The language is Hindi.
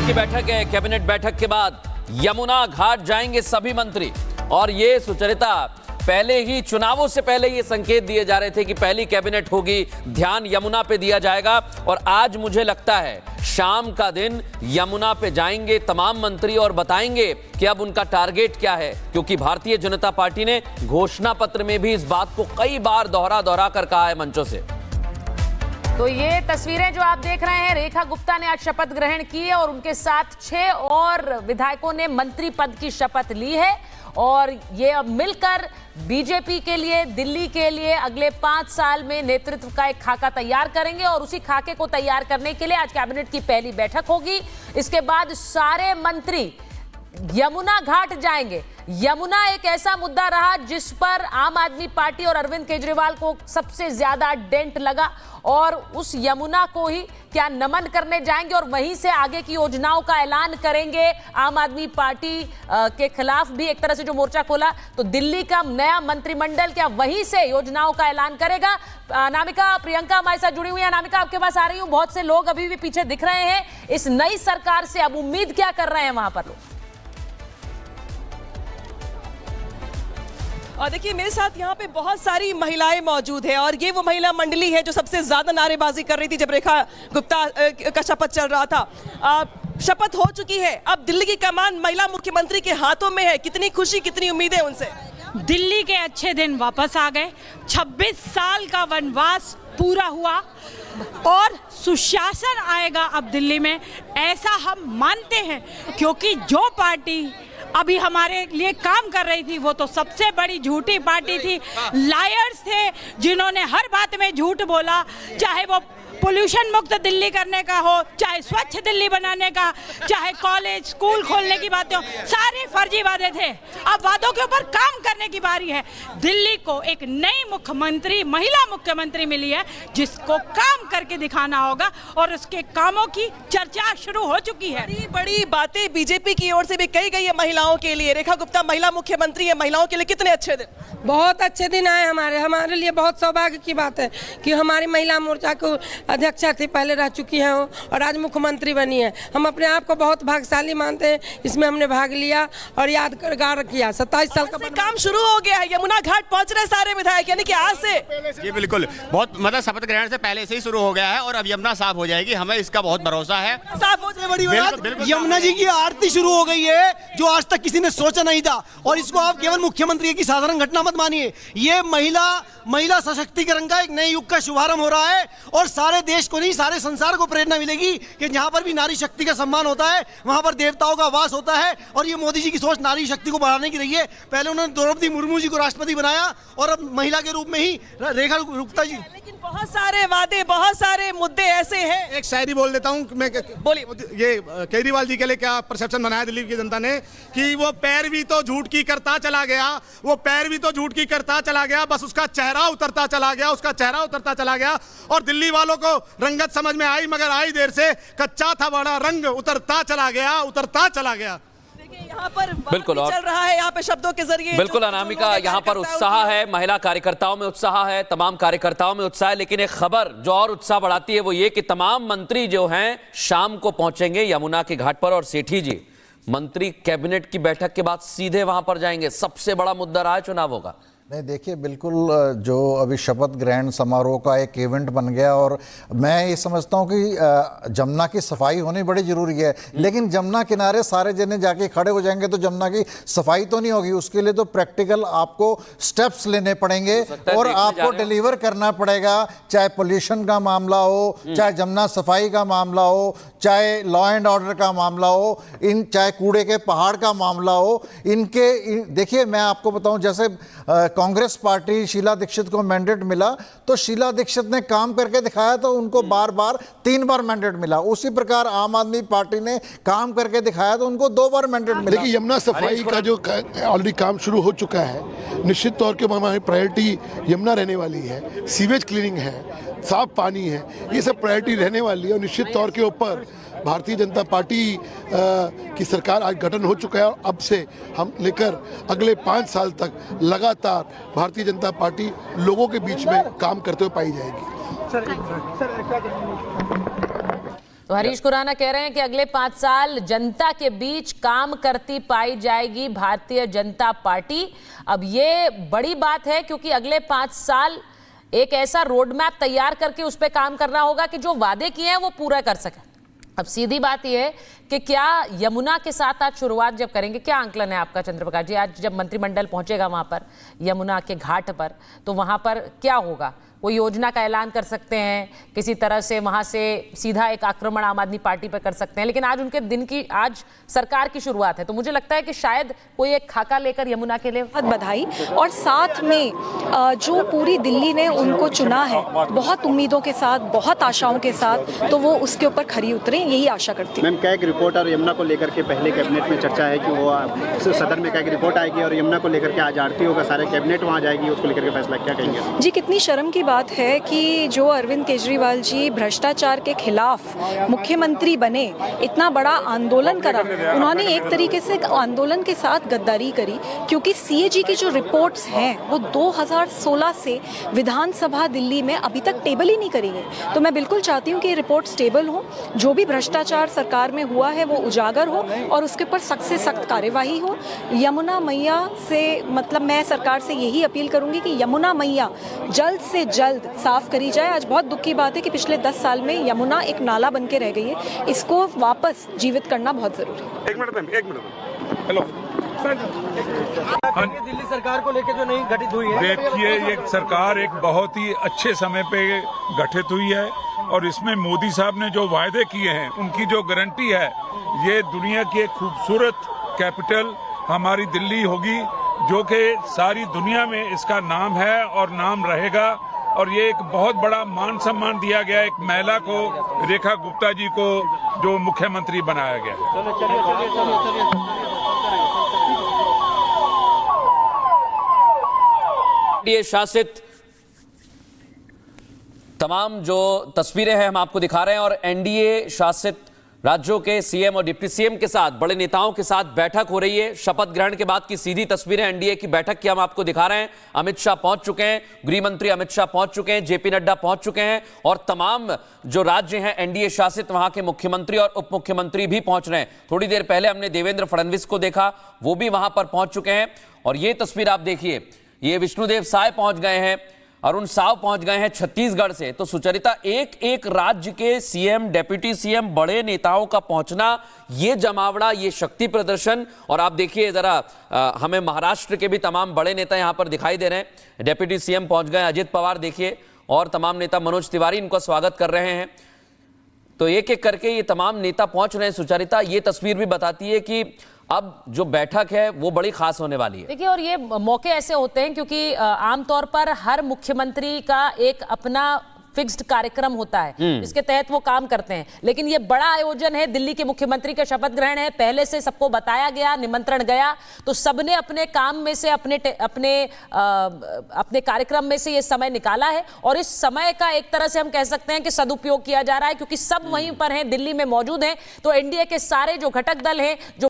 की बैठक है। कैबिनेट बैठक के बाद यमुना घाट जाएंगे सभी मंत्री। और ये सुचरिता, पहले ही चुनावों से पहले ये संकेत दिए जा रहे थे कि पहली कैबिनेट होगी, ध्यान यमुना पे दिया जाएगा। और आज मुझे लगता है शाम का दिन यमुना पे जाएंगे तमाम मंत्री और बताएंगे कि अब उनका टारगेट क्या है, क्योंकि भारतीय जनता पार्टी ने घोषणा पत्र में भी इस बात को कई बार दोहरा कर कहा है मंचों से। तो ये तस्वीरें जो आप देख रहे हैं, रेखा गुप्ता ने आज शपथ ग्रहण की है और उनके साथ 6 और विधायकों ने मंत्री पद की शपथ ली है। और ये अब मिलकर बीजेपी के लिए, दिल्ली के लिए अगले 5 साल में नेतृत्व का एक खाका तैयार करेंगे। और उसी खाके को तैयार करने के लिए आज कैबिनेट की पहली बैठक होगी। इसके बाद सारे मंत्री यमुना घाट जाएंगे। यमुना एक ऐसा मुद्दा रहा जिस पर आम आदमी पार्टी और अरविंद केजरीवाल को सबसे ज्यादा डेंट लगा, और उस यमुना को ही क्या नमन करने जाएंगे और वहीं से आगे की योजनाओं का ऐलान करेंगे। आम आदमी पार्टी के खिलाफ भी एक तरह से जो मोर्चा खोला, तो दिल्ली का नया मंत्रिमंडल क्या वहीं से योजनाओं का ऐलान करेगा। अनामिका, प्रियंका हमारे साथ जुड़ी हुई है। अनामिका, आपके पास आ रही हूँ। बहुत से लोग अभी भी पीछे दिख रहे हैं इस नई सरकार से, अब उम्मीद क्या कर रहे हैं वहां पर लोग? और देखिए, मेरे साथ यहाँ पे बहुत सारी महिलाएं मौजूद है और ये वो महिला मंडली है जो सबसे ज्यादा नारेबाजी कर रही थी जब रेखा गुप्ता का शपथ चल रहा था। शपथ हो चुकी है, अब दिल्ली की कमान महिला मुख्यमंत्री के हाथों में है। कितनी खुशी, कितनी उम्मीदें उनसे? दिल्ली के अच्छे दिन वापस आ गए। 26 साल का वनवास पूरा हुआ और सुशासन आएगा अब दिल्ली में, ऐसा हम मानते हैं। क्योंकि जो पार्टी अभी हमारे लिए काम कर रही थी वो तो सबसे बड़ी झूठी पार्टी थी। लायर्स थे जिन्होंने हर बात में झूठ बोला, चाहे वो पोल्यूशन मुक्त दिल्ली करने का हो, चाहे स्वच्छ दिल्ली बनाने का, चाहे कॉलेज स्कूल खोलने की बातें हो, सारे फर्जी वादे थे। अब वादों के ऊपर काम करने की बारी है। दिल्ली को एक नई मुख्यमंत्री, महिला मुख्यमंत्री मिली है जिसको काम करके दिखाना होगा और उसके कामों की चर्चा शुरू हो चुकी है। बड़ी बड़ी बातें बीजेपी की ओर से भी कही गई है महिलाओं के लिए। रेखा गुप्ता महिला मुख्यमंत्री है, महिलाओं के लिए कितने अच्छे दिन? बहुत अच्छे दिन आए हमारे लिए। बहुत सौभाग्य की बात है कि हमारी महिला मोर्चा को अध्यक्षा थी, पहले रह चुकी हैं और आज मुख्यमंत्री बनी है। हम अपने आप को बहुत भाग्यशाली मानते हैं। इसमें हमने भाग लिया और यादगार किया। 27 साल का काम शुरू हो गया है। यमुना घाट पहुंच रहे सारे विधायक, यानी कि आज से। जी बिल्कुल, बहुत मतलब शपथ ग्रहण से पहले से ही शुरू हो गया है और अब यमुना साफ हो जाएगी, हमें इसका बहुत भरोसा है। साफ हो जाए। बड़ी यमुना जी की आरती शुरू हो गई है जो आज तक किसी ने सोचा नहीं था। और इसको आप केवल मुख्यमंत्री की साधारण घटना मत मानिए, ये महिला सशक्तिकरण का एक नए युग का शुभारंभ हो रहा है। और सारे देश को नहीं, सारे संसार को प्रेरणा मिलेगी कि जहां पर भी नारी शक्ति का सम्मान होता है वहां पर देवताओं का वास होता है। और ये मोदी जी की सोच नारी शक्ति को बढ़ाने की रही है। पहले उन्होंने द्रौपदी मुर्मू जी को राष्ट्रपति बनाया और अब महिला के रूप में ही रेखा गुप्ता जी। लेकिन बहुत सारे वादे, बहुत सारे मुद्दे ऐसे हैं। एक शायरी बोल देता हूँ मैं। बोलिए। ये केजरीवाल जी के लिए क्या परसेप्शन बनाया दिल्ली की जनता ने कि वो पैरवी तो झूठ की करता चला गया, वो पैरवी तो झूठ की करता चला गया, बस उसका चेहरा उतरता चला गया, उसका चेहरा उतरता चला गया। और दिल्ली वालों को रंगत समझ में आई, मगर आई देर से। कच्चा था बड़ा रंग, उतरता चला गया, उतरता चला गया। यहाँ पर बिल्कुल चल रहा है, यहाँ पे शब्दों के जरिए। बिल्कुल अनामिका, यहाँ पर उत्साह है, महिला कार्यकर्ताओं में उत्साह है, तमाम कार्यकर्ताओं में उत्साह है। लेकिन एक खबर जो और उत्साह बढ़ाती है वो ये कि तमाम मंत्री जो हैं शाम को पहुंचेंगे यमुना के घाट पर। और सेठी जी, मंत्री कैबिनेट की बैठक के बाद सीधे वहां पर जाएंगे। सबसे बड़ा मुद्दा रहा है चुनावों का। नहीं, देखिए, बिल्कुल जो अभी शपथ ग्रहण समारोह का एक इवेंट बन गया और मैं ये समझता हूँ कि जमुना की सफाई होनी बड़ी ज़रूरी है। लेकिन जमुना किनारे सारे जने जाके खड़े हो जाएंगे तो जमुना की सफाई तो नहीं होगी। उसके लिए तो प्रैक्टिकल आपको स्टेप्स लेने पड़ेंगे और आपको डिलीवर करना पड़ेगा। चाहे पोल्यूशन का मामला हो, चाहे जमुना सफाई का मामला हो, चाहे लॉ एंड ऑर्डर का मामला हो, चाहे कूड़े के पहाड़ का मामला हो। देखिए, मैं आपको बताऊँ, जैसे कांग्रेस पार्टी शीला दीक्षित को मैंडेट मिला तो शीला दीक्षित ने काम करके दिखाया तो उनको बार बार 3 बार मैंडेट मिला। उसी प्रकार आम आदमी पार्टी ने काम करके दिखाया तो उनको 2 बार मैंडेट मिला। देखिए, यमुना सफाई का जो ऑलरेडी काम शुरू हो चुका है, निश्चित तौर पर हमारी प्रायोरिटी यमुना रहने वाली है। सीवेज क्लीनिंग है, साफ पानी है, ये सब प्रायोरिटी रहने वाली है। और निश्चित तौर के ऊपर भारतीय जनता पार्टी की सरकार आज गठन हो चुका है और अब से हम लेकर अगले 5 साल तक लगातार भारतीय जनता पार्टी लोगों के बीच में काम करते हुए पाई जाएगी। तो हरीश खुराना कह रहे हैं कि अगले 5 साल जनता के बीच काम करती पाई जाएगी भारतीय जनता पार्टी। अब ये बड़ी बात है क्योंकि अगले 5 साल एक ऐसा रोड मैप तैयार करके उस पर काम करना होगा कि जो वादे किए हैं वो पूरा कर सके। अब सीधी बात यह है कि क्या यमुना के साथ आज शुरुआत जब करेंगे, क्या आंकलन है आपका चंद्रप्रकाश जी? आज जब मंत्रिमंडल पहुंचेगा वहां पर यमुना के घाट पर, तो वहां पर क्या होगा? कोई योजना का ऐलान कर सकते हैं, किसी तरह से वहां से सीधा एक आक्रमण आम आदमी पार्टी पर कर सकते हैं, लेकिन आज उनके दिन की, आज सरकार की शुरुआत है, तो मुझे लगता है कि शायद कोई एक खाका लेकर यमुना के लिए बहुत बधाई। और साथ में जो पूरी दिल्ली ने उनको चुना है बहुत उम्मीदों के साथ, बहुत आशाओं के साथ, तो वो उसके ऊपर खरी उतरे, यही आशा करती हूँ। मैम, क्या एक रिपोर्ट और यमुना को लेकर के पहले कैबिनेट में चर्चा है कि वो सदन में क्या एक रिपोर्ट आएगी और यमुना को लेकर के आज आरती होगा, सारे कैबिनेट वहाँ जाएगी, उसको लेकर के फैसला क्या कहेंगे? जी, कितनी शर्म की बात है कि जो अरविंद केजरीवाल जी भ्रष्टाचार के खिलाफ मुख्यमंत्री बने, इतना बड़ा आंदोलन करा, उन्होंने एक तरीके से आंदोलन के साथ गद्दारी करी, क्योंकि सीएजी की जो रिपोर्ट्स हैं वो 2016 से विधानसभा दिल्ली में अभी तक टेबल ही नहीं करी है। तो मैं बिल्कुल चाहती हूँ कि ये रिपोर्ट्स टेबल हो, जो भी भ्रष्टाचार सरकार में हुआ है वो उजागर हो और उसके ऊपर सख्त से सख्त कार्यवाही हो। यमुना मैया से, मतलब मैं सरकार से यही अपील करूंगी कि यमुना मैया जल्द से जल्द साफ करी जाए। आज बहुत दुख की बात है कि पिछले 10 साल में यमुना एक नाला बन के रह गई है, इसको वापस जीवित करना बहुत जरूरी है। एक मिनट हेलो, दिल्ली सरकार को लेकर जो नहीं गठित हुई है, देखिए ये सरकार एक बहुत ही अच्छे समय पे गठित हुई है और इसमें मोदी साहब ने जो वायदे किए हैं, उनकी जो गारंटी है, ये दुनिया की एक खूबसूरत कैपिटल हमारी दिल्ली होगी, जो कि सारी दुनिया में इसका नाम है और नाम रहेगा। और ये एक बहुत बड़ा मान सम्मान दिया गया एक महिला को, रेखा गुप्ता जी को, जो मुख्यमंत्री बनाया गया। एनडीए शासित तमाम जो तस्वीरें हैं हम आपको दिखा रहे हैं और एनडीए शासित राज्यों के सीएम और डिप्टी सीएम के साथ, बड़े नेताओं के साथ बैठक हो रही है। शपथ ग्रहण के बाद की सीधी तस्वीरें एनडीए की बैठक की हम आपको दिखा रहे हैं। अमित शाह पहुंच चुके हैं, गृह मंत्री अमित शाह पहुंच चुके हैं, जेपी नड्डा पहुंच चुके हैं और तमाम जो राज्य हैं एनडीए शासित, वहां के मुख्यमंत्री और उप मुख्यमंत्री भी पहुंच रहे हैं। थोड़ी देर पहले हमने देवेंद्र फडणवीस को देखा, वो भी वहां पर पहुंच चुके हैं। और ये तस्वीर आप देखिए, ये विष्णुदेव साय पहुंच गए हैं, अरुण साव पहुंच गए हैं छत्तीसगढ़ से। तो सुचरिता, एक एक राज्य के सीएम, डेप्यूटी सीएम, बड़े नेताओं का पहुंचना, ये जमावड़ा, ये शक्ति प्रदर्शन। और आप देखिए जरा, हमें महाराष्ट्र के भी तमाम बड़े नेता यहां पर दिखाई दे रहे हैं। डेप्यूटी सीएम पहुंच गए, अजित पवार देखिए, और तमाम नेता, मनोज तिवारी इनका स्वागत कर रहे हैं। तो एक एक करके ये तमाम नेता पहुंच रहे हैं। सुचरिता, ये तस्वीर भी बताती है कि अब जो बैठक है वो बड़ी खास होने वाली है। देखिए, और ये मौके ऐसे होते हैं क्योंकि आमतौर पर हर मुख्यमंत्री का एक अपना फिक्स्ड कार्यक्रम होता है जिसके तहत वो काम करते हैं, लेकिन ये बड़ा आयोजन है। दिल्ली के मुख्यमंत्री का शपथ ग्रहण है, पहले से सबको बताया गया, निमंत्रण गया, तो सबने अपने काम में से, अपने कार्यक्रम में से ये समय निकाला है और इस समय का एक तरह से हम कह सकते हैं कि सदुपयोग किया जा रहा है क्योंकि सब वहीं पर हैं, दिल्ली में मौजूद हैं। तो एनडीए के सारे जो घटक दल हैं, जो